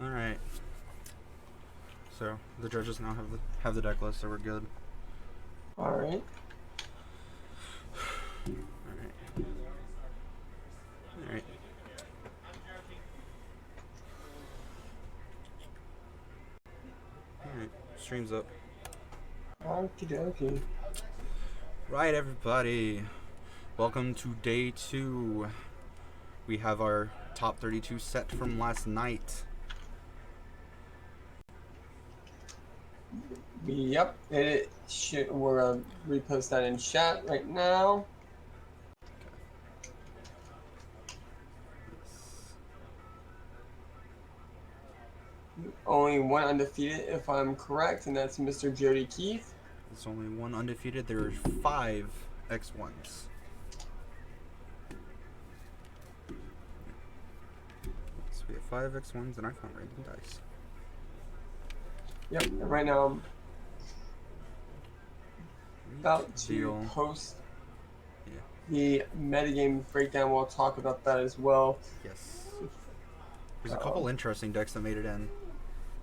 All right. So the judges now have the deck list, so we're good. All right. All right. All right. All right. Stream's up. Okie dokie. Right, everybody. Welcome to day 2. We have our top 32 set from last night. Yep. We're gonna repost that in chat right now. Only one undefeated, if I'm correct, and that's Mr. Jody Keith. There's only one undefeated. There's 5 X1s. So we have 5 X1s, and I found random dice. Yep. And right now I'm about to post the metagame breakdown. We'll talk about that as well. Yes. There's a couple interesting decks that made it in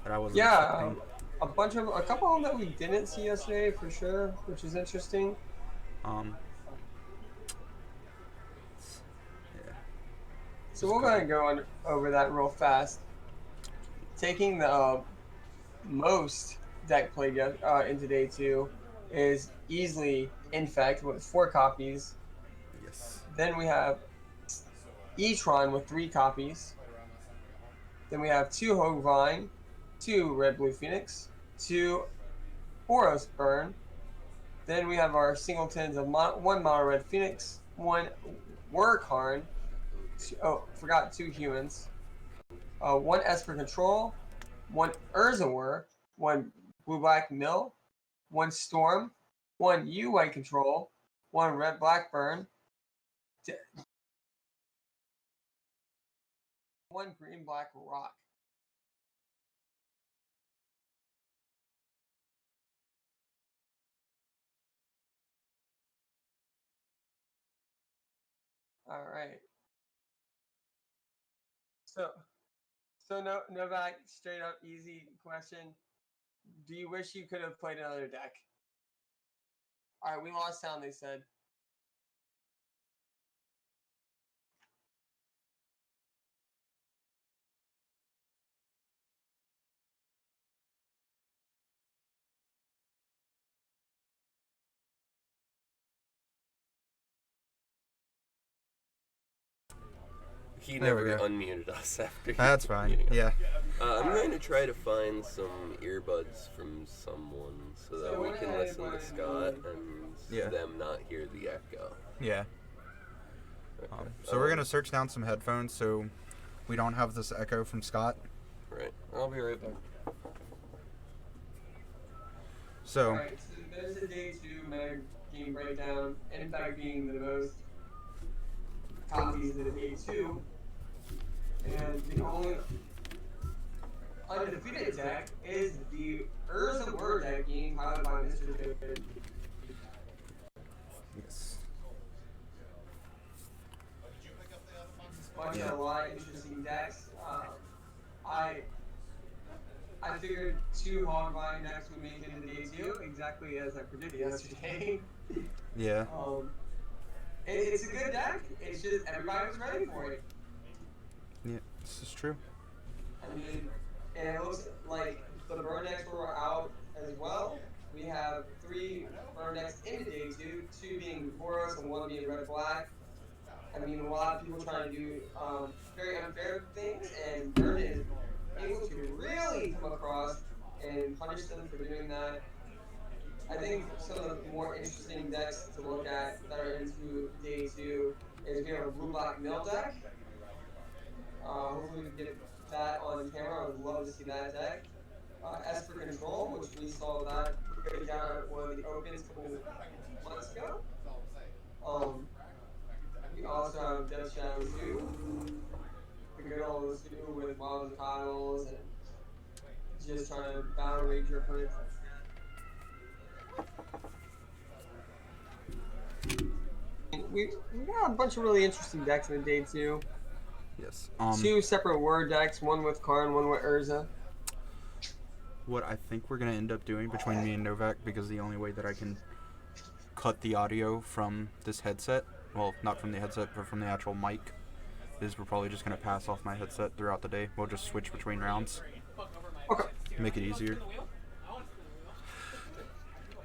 that I wasn't expecting. A couple of them that we didn't see yesterday for sure, which is interesting. Yeah. So we're going to go over that real fast. Taking the most deck played into day 2 is easily Infect with 4 copies. Yes. Then we have E-Tron with 3 copies. Then we have 2 Hogvine, 2 Red Blue Phoenix, 2 Boros Burn. Then we have our singletons of 1 Mono Red Phoenix, 1 Warkarn. Forgot 2 humans. 1 Esper Control, 1 Urzawur, 1 Blue Black Mill, 1 Storm, 1 U White Control, 1 Red Black Burn, 1 Green Black Rock. All right. So Novak, straight up easy question. Do you wish you could have played another deck? All right, we lost sound, they said. He never unmuted us after. That's fine. Yeah. I'm going to try to find some earbuds from someone so that we can listen to Scott and them not hear the echo. Yeah. Okay. So we're going to search down some headphones so we don't have this echo from Scott. Right. I'll be right back. So, alright, so there's a day 2 meta game breakdown. Infect being the most copies of the day 2. And the only undefeated deck is the Urzawur deck being piloted by Mr. David. Yes. Bunch of a lot of interesting decks. I figured 2 Hogvine decks would make it into day 2, exactly as I predicted yesterday. Yeah. It's a good deck. It's just everybody was ready for it. Yeah, this is true. I mean, and it looks like the burn decks were out as well. We have 3 burn decks in day 2, 2 being Boros and 1 being Red Black. I mean, a lot of people trying to do very unfair things, and Burn is able to really come across and punish them for doing that. I think some of the more interesting decks to look at that are into day 2 is we have a Blue Black Mill deck. Hopefully we can get that on camera. I would love to see that deck. Esper Control, which we saw that break down at one of the opens a couple months ago. We also have Death Shadow 2. The good old 2 with Wild Piles and just trying to battle rage your opponents. We got a bunch of really interesting decks in the day 2. Yes. Two separate word decks, one with Karn, one with Urza. What I think we're gonna end up doing between me and Novak, because the only way that I can cut the audio from this headset, well, not from the headset, but from the actual mic, is we're probably just gonna pass off my headset throughout the day. We'll just switch between rounds. Okay. Make it easier.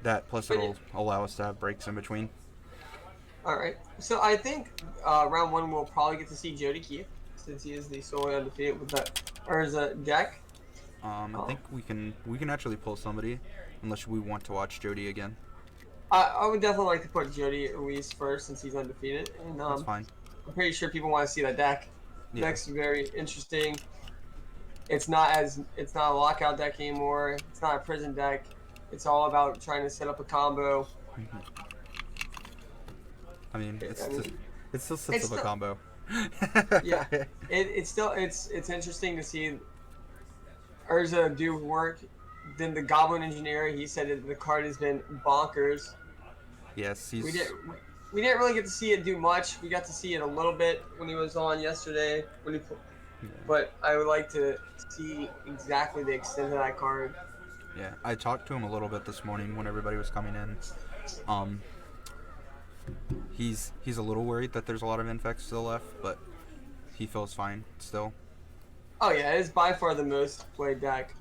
That plus But it'll allow us to have breaks in between. All right. So I think round one we'll probably get to see Jody Keith, since he is the solely undefeated with the Urza deck. I think we can actually pull somebody, unless we want to watch Jody again. I would definitely like to put Jody at least first, since he's undefeated, and That's fine. I'm pretty sure people want to see that deck. Yeah. Deck's very interesting. It's not a lockout deck anymore. It's not a prison deck. It's all about trying to set up a combo. Mm-hmm. I mean, it still sets it's up a combo. Yeah, it's interesting to see Urza do work. Then the Goblin Engineer, he said that the card has been bonkers. Yes, we didn't really get to see it do much. We got to see it a little bit when he was on yesterday. But I would like to see exactly the extent of that card. Yeah, I talked to him a little bit this morning when everybody was coming in. He's a little worried that there's a lot of infects still left, but he feels fine still. Oh yeah, it is by far the most played deck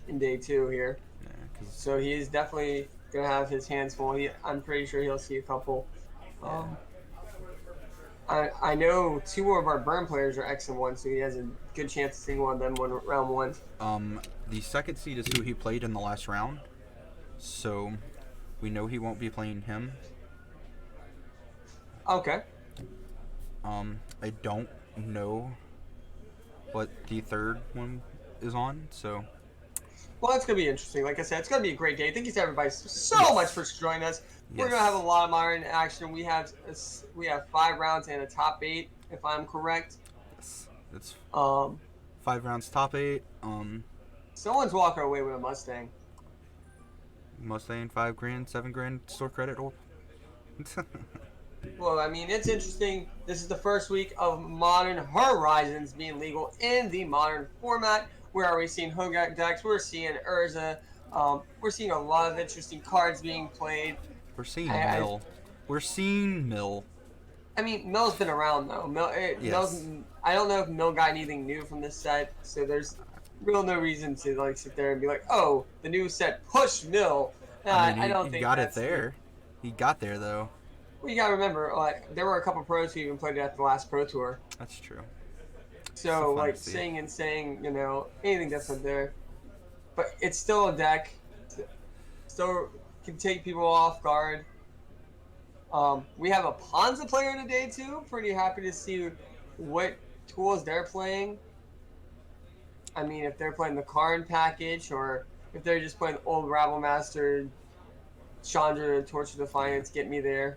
in day 2 here. Yeah, so he is definitely gonna have his hands full. I'm pretty sure he'll see a couple. I know 2 more of our burn players are X and 1, so he has a good chance of seeing one of them round 1. The second seed is who he played in the last round, so we know he won't be playing him. Okay. I don't know what the third one is on, so. Well, it's going to be interesting. Like I said, it's going to be a great day. Thank you to everybody so much for joining us. We're going to have a lot of modern action. We have 5 rounds and a top 8, if I'm correct. Yes. It's 5 rounds, top 8. Someone's walking away with a Mustang. Mustang, $5,000, $7,000 store credit. Well, I mean, it's interesting. This is the first week of Modern Horizons being legal in the modern format. Where are we seeing Hogak decks? We're seeing Urza. We're seeing a lot of interesting cards being played. We're seeing Mill. We're seeing Mill. I mean, Mill's been around, though. Mill's, I don't know if Mill got anything new from this set, so there's no reason to sit there and be like, oh, the new set pushed Mill. I don't think he got it there. He got there, though. Well, you gotta remember, there were a couple pros who even played it at the last Pro Tour. That's true. So, saying, anything different there. But it's still a deck. Still can take people off guard. We have a Ponza player today, too. Pretty happy to see what tools they're playing. I mean, if they're playing the Karn package, or if they're just playing the old Rabble Master, Chandra, Torch of Defiance, get me there.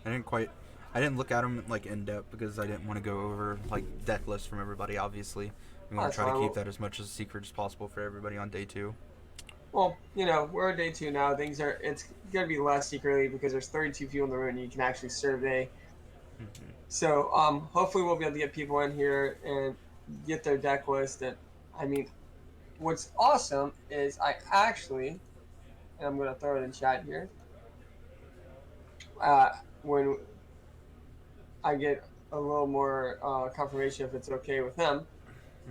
I didn't look at them in depth because I didn't want to go over deck lists from everybody. Obviously, we want to try to keep that as much as secret as possible for everybody on day 2. Well, we're on day 2 now. It's gonna be less secretly because there's 32 people in the room and you can actually survey. Mm-hmm. So hopefully we'll be able to get people in here and get their deck list. And I mean, what's awesome is I actually, and I'm gonna throw it in chat here. When I get a little more confirmation if it's okay with him,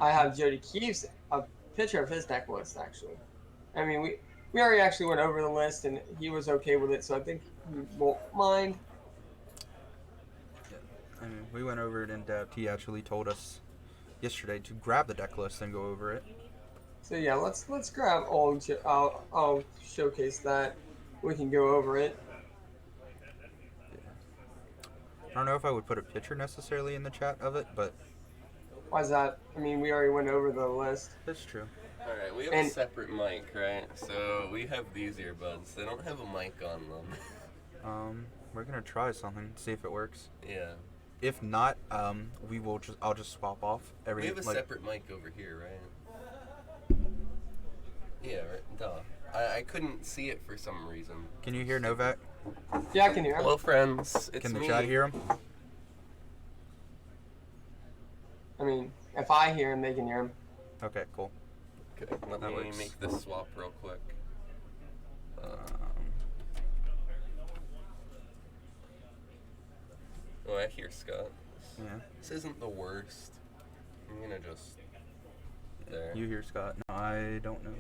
I have Jody Keefe's a picture of his deck list, actually. I mean, we already actually went over the list, and he was okay with it, so I think he won't mind. Yeah. I mean, we went over it in depth. He actually told us yesterday to grab the deck list and go over it. So yeah, let's grab I'll showcase that. We can go over it. I don't know if I would put a picture necessarily in the chat of it, but... Why is that? I mean, we already went over the list. That's true. Alright, we have a separate mic, right? So we have these earbuds. They don't have a mic on them. We're gonna try something, see if it works. Yeah. If not, I'll just swap off We have a separate mic over here, right? Yeah, right. Duh. I couldn't see it for some reason. Can you hear Novak? Yeah, I can hear him. Hello, friends. It's Can the me. chat hear him? I mean, if I hear him, they can hear him. Okay, cool. Okay, let me make this swap real quick. Oh, I hear Scott. Yeah. This isn't the worst. I'm gonna just... There. You hear Scott? No, I don't know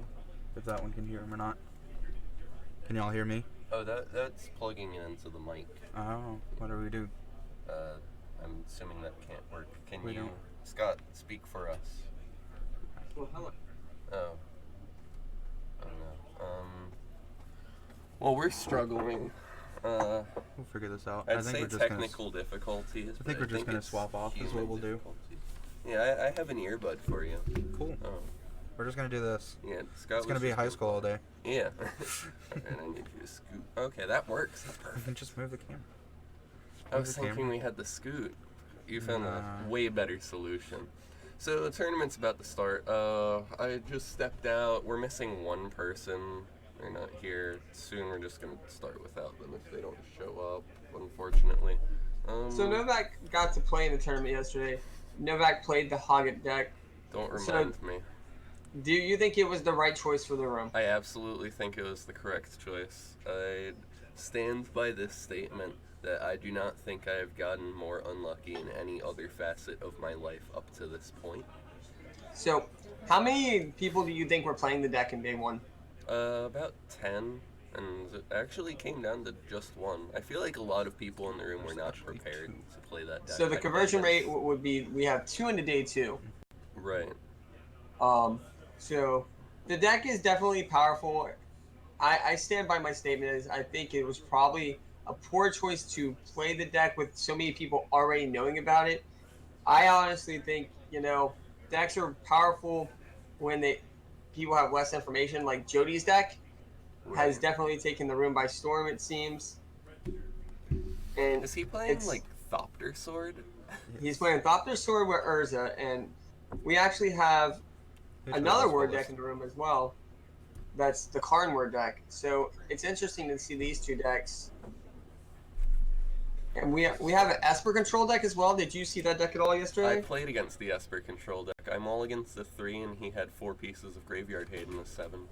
if that one can hear him or not. Can y'all hear me? Oh, that's plugging it into the mic. Oh, what do we do? I'm assuming that can't work. Can We you, don't. Scott, speak for us? Well, hello. Oh. I don't know. Well, we're struggling. We'll figure this out. I'd I think say we're just technical difficulties. I think we're just gonna swap off is what we'll do. Yeah, I have an earbud for you. Cool. Oh. We're just gonna do this. Yeah, Scott. It's gonna be high school all day. Yeah. And I need you to scoot. Okay, that works. That's You perfect. can just move the camera. I was the thinking camera. we had the scoot. You found Nah. a way better solution. So the tournament's about to start. I just stepped out. We're missing one person. They're not here. Soon we're just gonna start without them if they don't show up, unfortunately. So Novak got to play in the tournament yesterday. Novak played the Hoggett deck. Don't remind me. Do you think it was the right choice for the room? I absolutely think it was the correct choice. I stand by this statement that I do not think I have gotten more unlucky in any other facet of my life up to this point. So, how many people do you think were playing the deck in day one? About 10, and it actually came down to just one. I feel like a lot of people in the room were not prepared to play that deck. So the conversion rate would be, we have 2 into day 2. Right. So the deck is definitely powerful. I stand by my statement as I think it was probably a poor choice to play the deck with so many people already knowing about it. I honestly think, decks are powerful when people have less information, like Jody's deck has definitely taken the room by storm, it seems. And is he playing like Thopter Sword? He's playing Thopter Sword with Urza, and we actually have another word deck in the room as well. That's the Karn word deck. So it's interesting to see these two decks. And we have an Esper control deck as well. Did you see that deck at all yesterday? I played against the Esper control deck. I'm all against the 3, and he had 4 pieces of Graveyard Hate in the 7.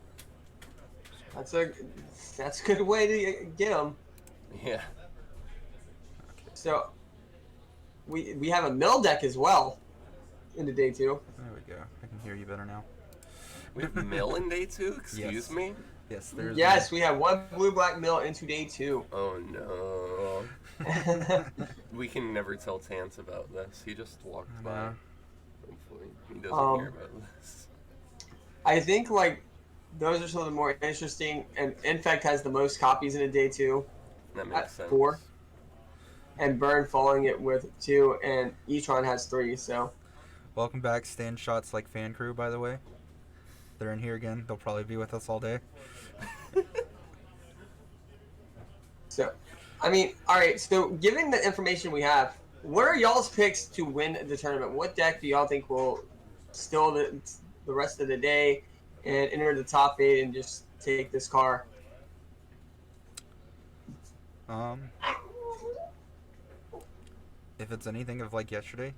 That's a good way to get him. Yeah. So we have a mill deck as well into day 2. There we go. I can hear you better now. We have mill in day 2? Excuse Yes. me? Yes, there's. Yes, we have one blue-black mill into day 2. Oh no. We can never tell Tance about this. He just walked by. Hopefully. He doesn't hear about this. I think those are some of the more interesting, and Infect has the most copies in a day 2. That makes sense. 4. And Burn following it with 2, and E-Tron has 3, so. Welcome back, Stand Shots Like Fan Crew, by the way. They're in here again. They'll probably be with us all day. So, I mean, alright, so given the information we have, what are y'all's picks to win the tournament? What deck do y'all think will steal the rest of the day and enter the top 8 and just take this car? If it's anything of like yesterday,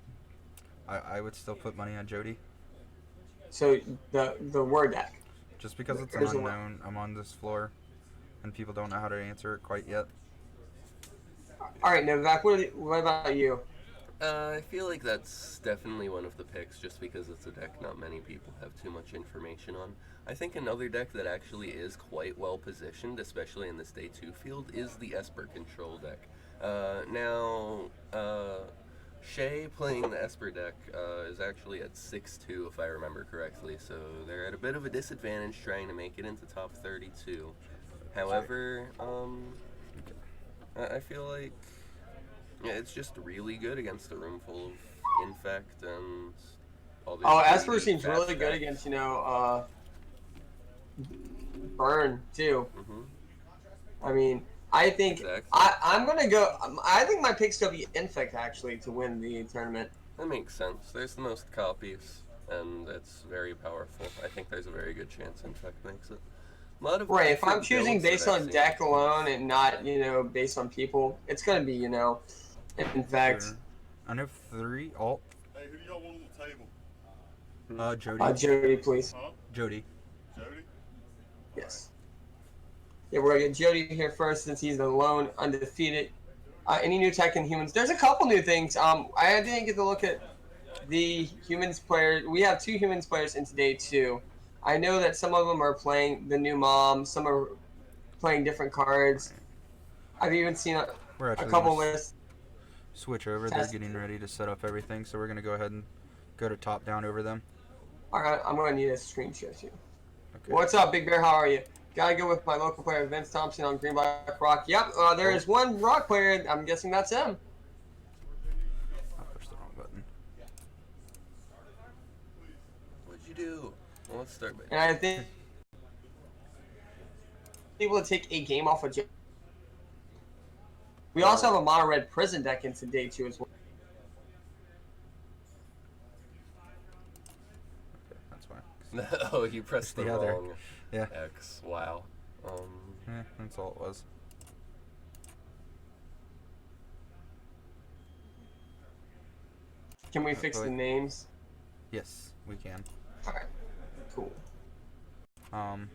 I would still put money on Jody. So, the word deck. Just because it's an There's a unknown, I'm on this floor, and people don't know how to answer it quite yet. Alright, Novak, what about you? I feel like that's definitely one of the picks, just because it's a deck not many people have too much information on. I think another deck that actually is quite well positioned, especially in this day 2 field, is the Esper control deck. Shay playing the Esper deck is actually at 6-2, if I remember correctly, so they're at a bit of a disadvantage trying to make it into top 32. However, I feel like it's just really good against a room full of Infect and all these. Esper seems really good against, Burn, too. Mm-hmm. I mean, I think Exactly. I'm gonna go. I think my pick's gonna be Infect actually to win the tournament. That makes sense. There's the most copies, and it's very powerful. I think there's a very good chance Infect makes it. A lot of Right. If I'm different choosing builds that based I've on seen. deck alone and not based on people, it's gonna be Infect. Sure. I know 3 all Hey, who do y'all want on the table? Jody. Jody, please. Huh? Jody. Jody? Yes. Yeah, we're gonna get Jody here first since he's the lone undefeated. Any new tech in humans? There's a couple new things. I didn't get to look at the humans player. We have 2 humans players in today too. I know that some of them are playing the new mom. Some are playing different cards. I've even seen We're a actually couple gonna lists. switch over. They're getting ready to set up everything, so we're gonna go ahead and go to top down over them. All right, I'm gonna need a screen share too. Okay. What's up, Big Bear? How are you? Gotta go with my local player, Vince Thompson on Greenblack Rock. Yep, there is one rock player. I'm guessing that's him. I pushed the wrong button. What'd you do? Well, let's start by. And I think able to take a game off of. We also have a mono red prison deck in today too as well. Okay, that's fine. Oh, you pressed the the other. wrong Yeah. X. Wow. That's all it was. Can we fix the names? Yes, we can. All right, cool. Thanks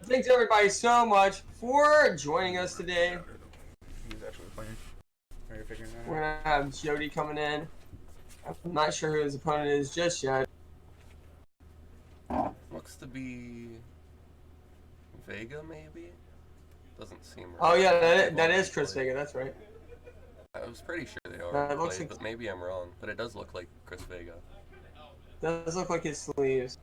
Thanks everybody so much for joining us today. He's actually playing. Are you figuring that out? We're gonna have Jody coming in. I'm not sure who his opponent is just yet. Looks to be Vega, maybe. Doesn't seem right. Oh yeah, that is Chris Vega. That's right. I was pretty sure they It already looks played, like- but maybe I'm wrong. But it does look like Chris Vega. Does look like his sleeves.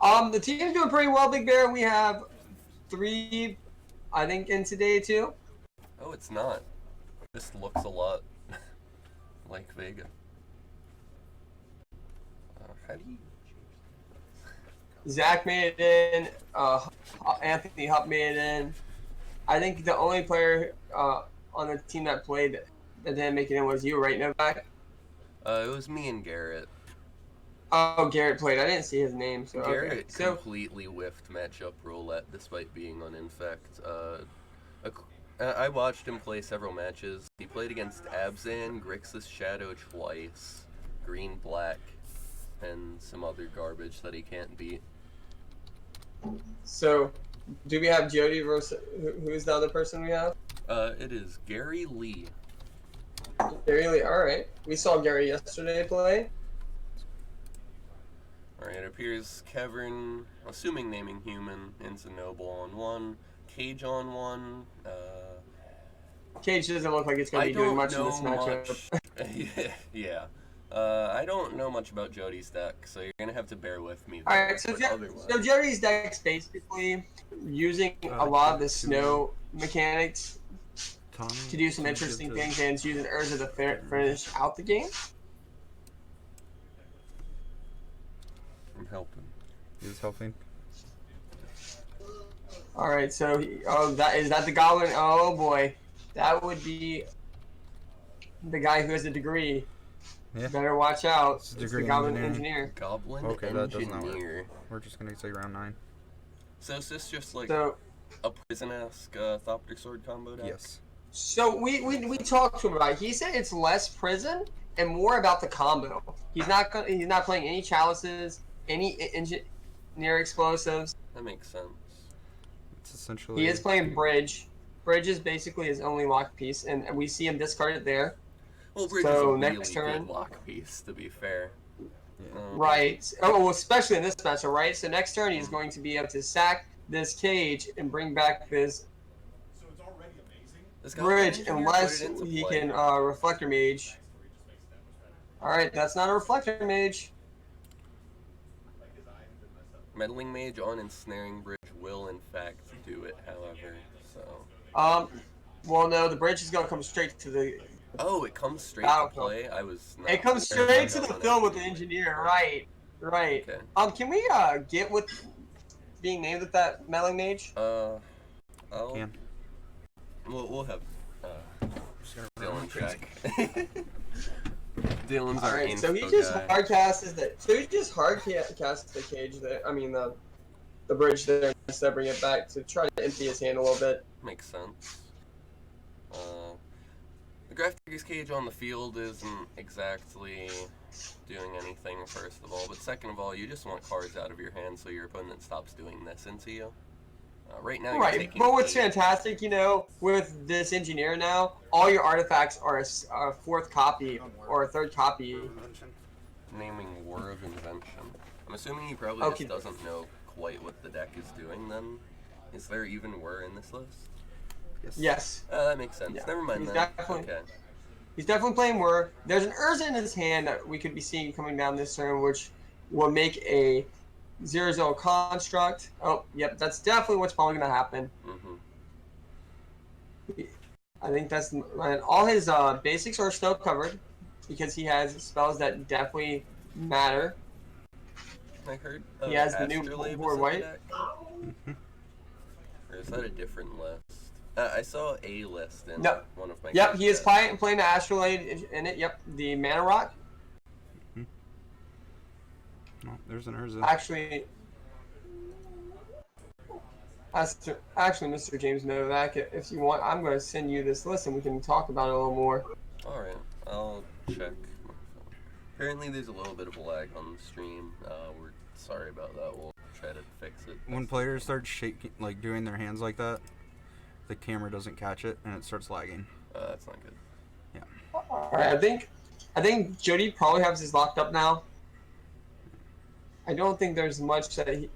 The team's doing pretty well, Big Bear. We have 3, I think, in today too. Oh, it's not. This looks a lot like Vega. How do you? Zach made it in. Anthony Hupp made it in. I think the only player on the team that played that didn't make it in was you, right, Novak? It was me and Garrett. Oh, Garrett played. I didn't see his name. So Garrett okay. So completely whiffed matchup roulette despite being on Infect. I watched him play several matches. He played against Abzan, Grixis Shadow twice, Green Black, and some other garbage that he can't beat. So, do we have Jody versus who's the other person we have? It is Gary Lee. Gary Lee. All right. We saw Gary yesterday play. Alright, it appears Kevin, assuming naming human, Noble on 1, Cage on 1. Cage doesn't look like it's going to be doing much in this matchup. Yeah. I don't know much about Jody's deck, so you're gonna have to bear with me. All right, so Jody's deck's basically using a lot of the snow mechanics to do some interesting things, and it's using Urza to finish out the game. I'm helping. He's helping. All right, so that is that the goblin? Oh boy, that would be the guy who has a degree. Yeah. Better watch out. It's It's the goblin engineer. Goblin Okay, that does not work. engineer. We're just gonna say round 9. So is this just like So, a prison-esque Thopter Sword combo deck? Yes. so we talked to him about it. He said it's less prison and more about the combo. He's not playing any chalices, any engineer explosives. That makes sense. It's essentially. He is playing bridge. Bridge is basically his only lock piece, and we see him discard it there. Well, Bridge So, is a really next turn. good lock piece, to be fair. Yeah. Right. Oh, well, especially in this matchup, right? So next turn he's going to be able to sack this cage and bring back this So it's already amazing. This Goblin bridge engineer unless put it into he play. can reflector mage. Alright, that's not a reflector mage. Meddling Mage on Ensnaring Bridge will in fact do it, however, so... Well no, the bridge is gonna come straight to the Oh, it comes straight Battle to play? I was not It comes prepared straight to for the that field one, with the actually. engineer, right. Right. Okay. Can we get with being named with that meddling mage? I'll... Can. We'll have Just gonna Dylan crazy. check. Dylan's our Alright, so he info just guy. hardcasts the cage there, I mean the bridge there instead of bring it back to try to empty his hand a little bit. Makes sense. Draft Digger's Cage on the field isn't exactly doing anything, first of all, but second of all, you just want cards out of your hand so your opponent stops doing this into you. Right now, you're Right, taking but what's 8. fantastic, with this engineer now, all your artifacts are a fourth copy or a third copy. Naming War of Invention. I'm assuming he probably Okay. just doesn't know quite what the deck is doing then. Is there even War in this list? Yes. That makes sense. Yeah. Never mind He's then. definitely- Okay. He's definitely playing Word. There's an Urza in his hand that we could be seeing coming down this turn, which will make a 0/0 construct. Oh, yep, that's definitely what's probably going to happen. Mm-hmm. I think that's all his basics are snow covered because he has spells that definitely matter. I heard He has the new Astrolabe board is in the white. deck. Or is that a different list? I saw a list in No. one of my Yep, he is decks. playing the Astrolabe in it. Yep, the Mana Rock. Oh, there's an Urza. Actually, Mr. James Novak, if you want, I'm going to send you this list and we can talk about it a little more. Alright, I'll check my phone. Apparently there's a little bit of a lag on the stream. We're sorry about that. We'll try to fix it. When players start shaking, like doing their hands like that, the camera doesn't catch it and it starts lagging. That's not good. All right, I think Jody probably has his locked up now. I don't think there's much that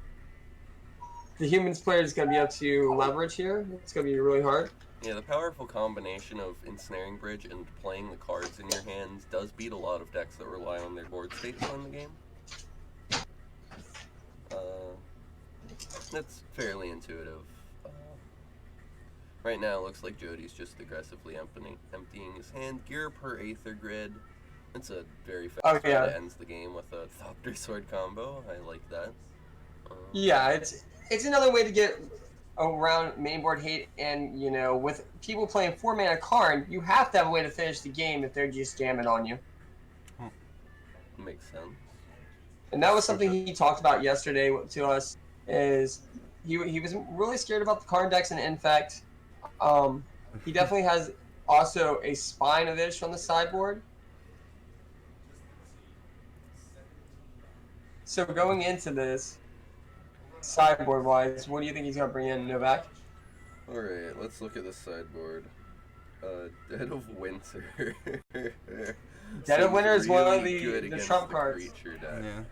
the humans player is going to be able to leverage here. It's going to be really hard. Yeah, the powerful combination of Ensnaring Bridge and playing the cards in your hands does beat a lot of decks that rely on their board state to win the game. That's fairly intuitive. Right now, it looks like Jody's just aggressively emptying his hand. Gear per Aether Grid. It's a very fast way that ends the game with a Thopter Sword combo. I like that. Yeah, it's another way to get around mainboard hate, and with people playing 4-mana Karn, you have to have a way to finish the game if they're just jamming on you. Makes sense. And that was something he talked about yesterday to us. Is he was really scared about the Karn decks and Infect. He definitely has also a Spine of Ish on the sideboard. So going into this, sideboard-wise, what do you think he's going to bring in, Novak? Alright, let's look at the sideboard. Dead of Winter. Dead of Winter is one of good the trump against cards. Creature deck. Yeah.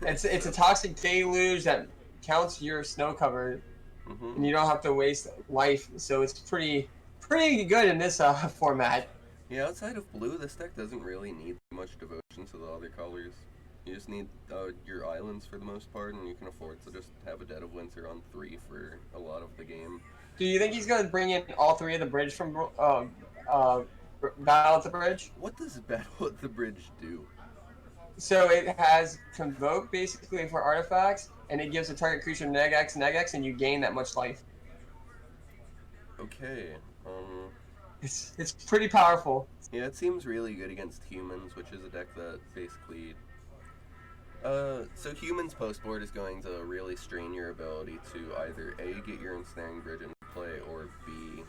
It's a toxic deluge that counts your snow cover, and you don't have to waste life. So it's pretty good in this format. Yeah, outside of blue, this deck doesn't really need much devotion to the other colors. You just need your islands for the most part, and you can afford to just have a Dead of Winter on 3 for a lot of the game. Do you think he's going to bring in all 3 of the bridge from Battle at the Bridge? What does Battle at the Bridge do? So it has Convoke basically for artifacts, and it gives the target creature neg-X, and you gain that much life. Okay. It's pretty powerful. Yeah, it seems really good against humans, which is a deck that basically... so humans post-board is going to really strain your ability to either A, get your Ensnaring Bridge into play, or B,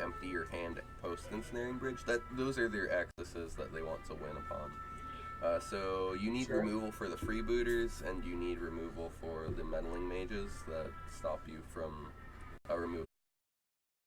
empty your hand post-Ensnaring Bridge. Those are their axes that they want to win upon. So you need removal for the freebooters, and you need removal for the meddling mages that stop you from removing